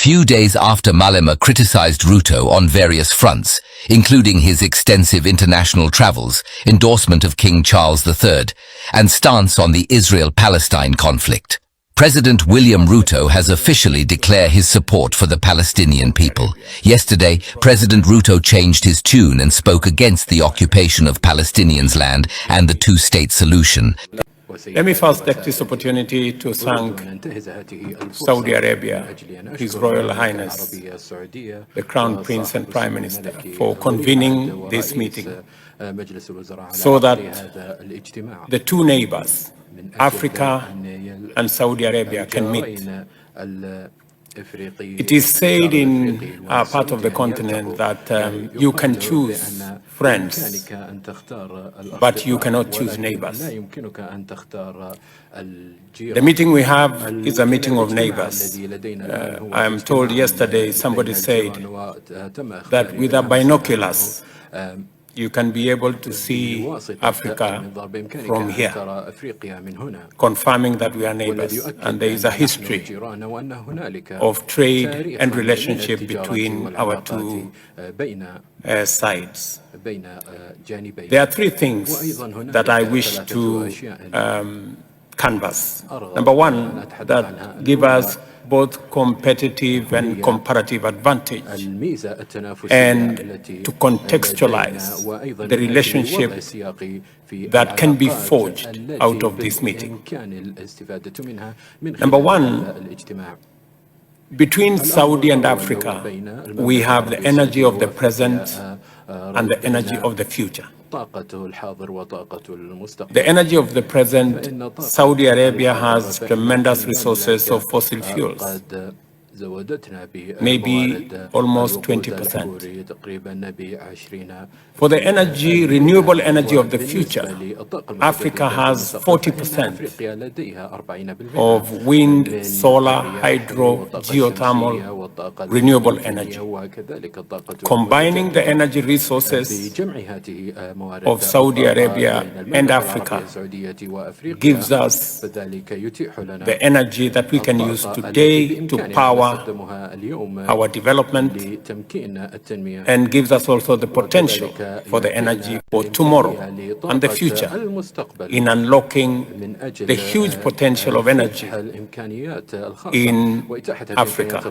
few days after Malema criticized Ruto on various fronts, including his extensive international travels, endorsement of King Charles III, and stance on the Israel-Palestine conflict. President William Ruto has officially declared his support for the Palestinian people. Yesterday, President Ruto changed his tune and spoke against the occupation of Palestinians' land and the two-state solution. Let me first take this opportunity to thank Saudi Arabia, His Royal Highness, the Crown Prince and Prime Minister, for convening this meeting so that the two neighbors, Africa and Saudi Arabia, can meet. It is said in our part of the continent that you can choose friends, but you cannot choose neighbors. The meeting we have is a meeting of neighbors. I am told yesterday somebody said that with our binoculars, you can be able to see Africa from here, confirming that we are neighbors. And there is a history of trade and relationship between our two sides. There are three things that I wish to canvass. Number one, that give us both competitive and comparative advantage, and to contextualize the relationship that can be forged out of this meeting. Number one, between Saudi and Africa, we have the energy of the present and the energy of the future. The energy of the present, Saudi Arabia has tremendous resources of fossil fuels, maybe almost 20%. For the energy, renewable energy of the future, Africa has 40% of wind, solar, hydro, geothermal, renewable energy. Combining the energy resources of Saudi Arabia and Africa gives us the energy that we can use today to power our development, and gives us also the potential for the energy for tomorrow and the future in unlocking the huge potential of energy in Africa.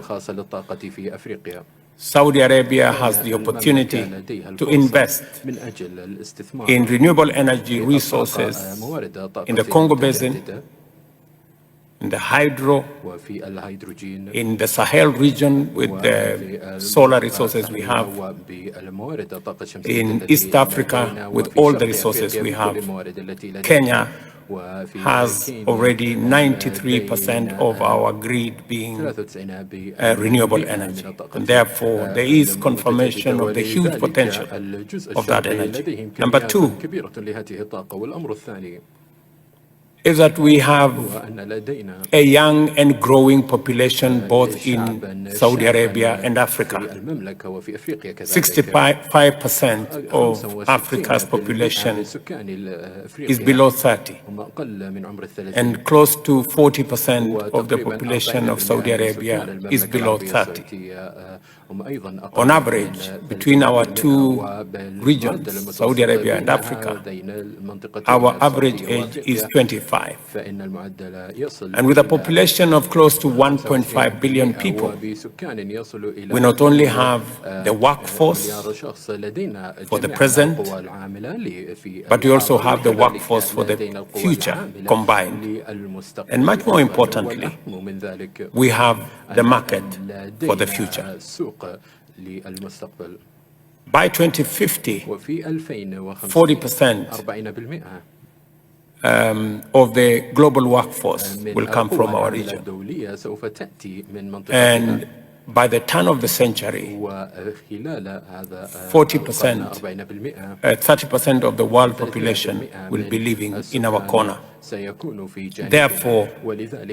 Saudi Arabia has the opportunity to invest in renewable energy resources in the Congo Basin, in the hydro, in the Sahel region with the solar resources we have, in East Africa with all the resources we have. Kenya has already 93% of our grid being renewable energy. And therefore, there is confirmation of the huge potential of that energy. Number two is that we have a young and growing population both in Saudi Arabia and Africa. 65% of Africa's population is below 30, and close to 40% of the population of Saudi Arabia is below 30. On average, between our two regions, Saudi Arabia and Africa, our average age is 25. And with a population of close to 1.5 billion people, we not only have the workforce for the present, but we also have the workforce for the future combined. And much more importantly, we have the market for the future. By 2050, 40% of the global workforce will come from our region. And by the turn of the century, 30% of the world population will be living in our corner. Therefore,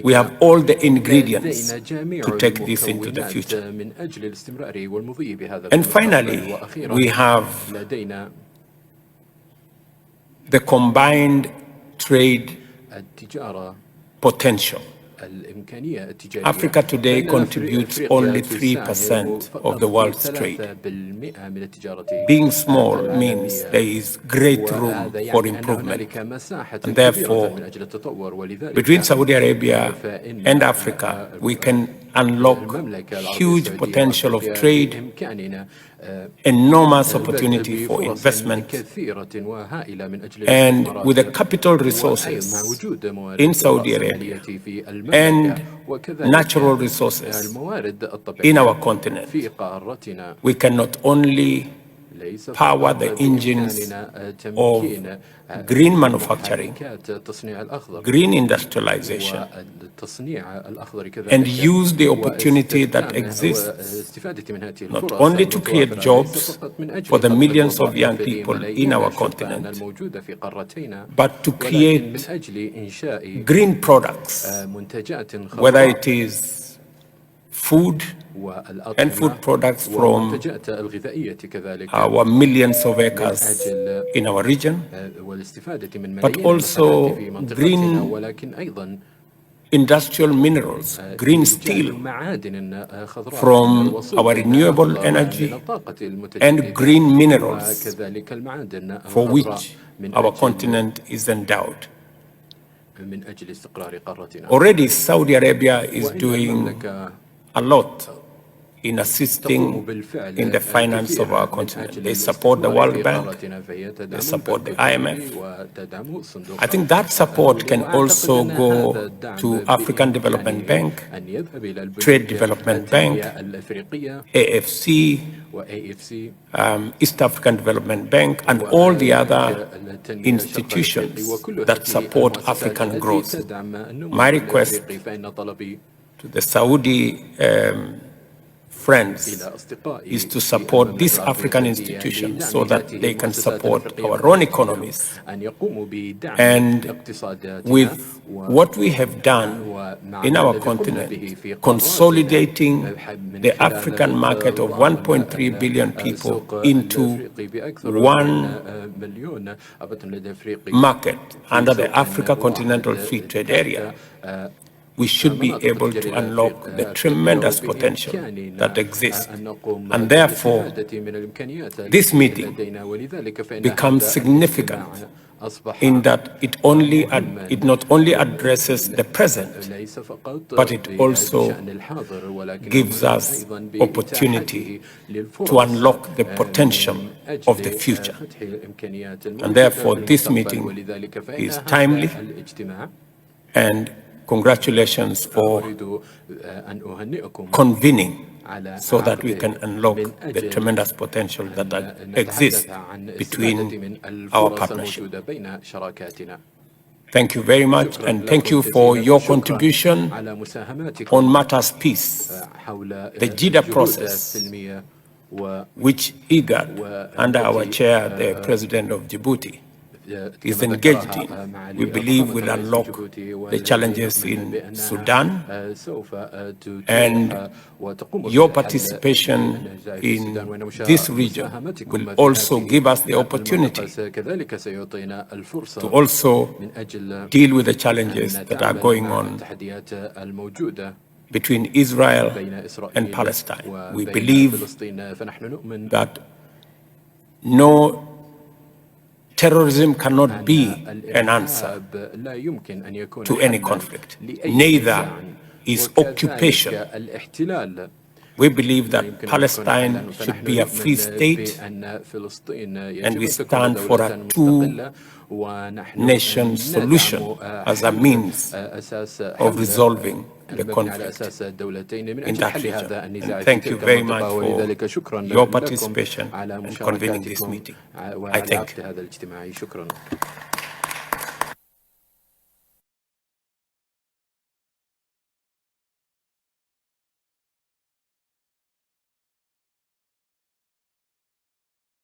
we have all the ingredients to take this into the future. And finally, we have the combined trade potential Africa today contributes only 3% of the world's trade. Being small means there is great room for improvement. And therefore, between Saudi Arabia and Africa, we can unlock huge potential of trade, enormous opportunity for investment, and with the capital resources in Saudi Arabia and natural resources in our continent, we can not only power the engines of green manufacturing, green industrialization, and use the opportunity that exists not only to create jobs for the millions of young people in our continent, but to create green products, whether it is food and food products from our millions of acres in our region, but also green industrial minerals, green steel from our renewable energy, and green minerals for which our continent is endowed. Already Saudi Arabia is doing a lot in assisting in the finance of our continent. They support the World Bank, they support the IMF. I think that support can also go to African Development Bank, Trade Development Bank, AFC, East African Development Bank, and all the other institutions that support African growth. My request to the Saudi friends is to support these African institutions so that they can support our own economies. And with what we have done in our continent, consolidating the African market of 1.3 billion people into one market under the Africa Continental Free Trade Area, we should be able to unlock the tremendous potential that exists. And therefore, this meeting becomes significant in that it not only addresses the present, but it also gives us opportunity to unlock the potential of the future. And therefore, this meeting is timely, and congratulations for convening so that we can unlock the tremendous potential that exists between our partnership. Thank you very much, and thank you for your contribution on matters peace, the JIDA process, which IGAD, under our chair, the President of Djibouti, is engaged in. We believe will unlock the challenges in Sudan, and your participation in this region will also give us the opportunity to also deal with the challenges that are going on between Israel and Palestine. We believe that no terrorism cannot be an answer to any conflict. Neither is occupation. We believe that Palestine should be a free state, and we stand for a two-nation solution as a means of resolving the conflict in that region. And thank you very much for your participation and convening this meeting. I thank you.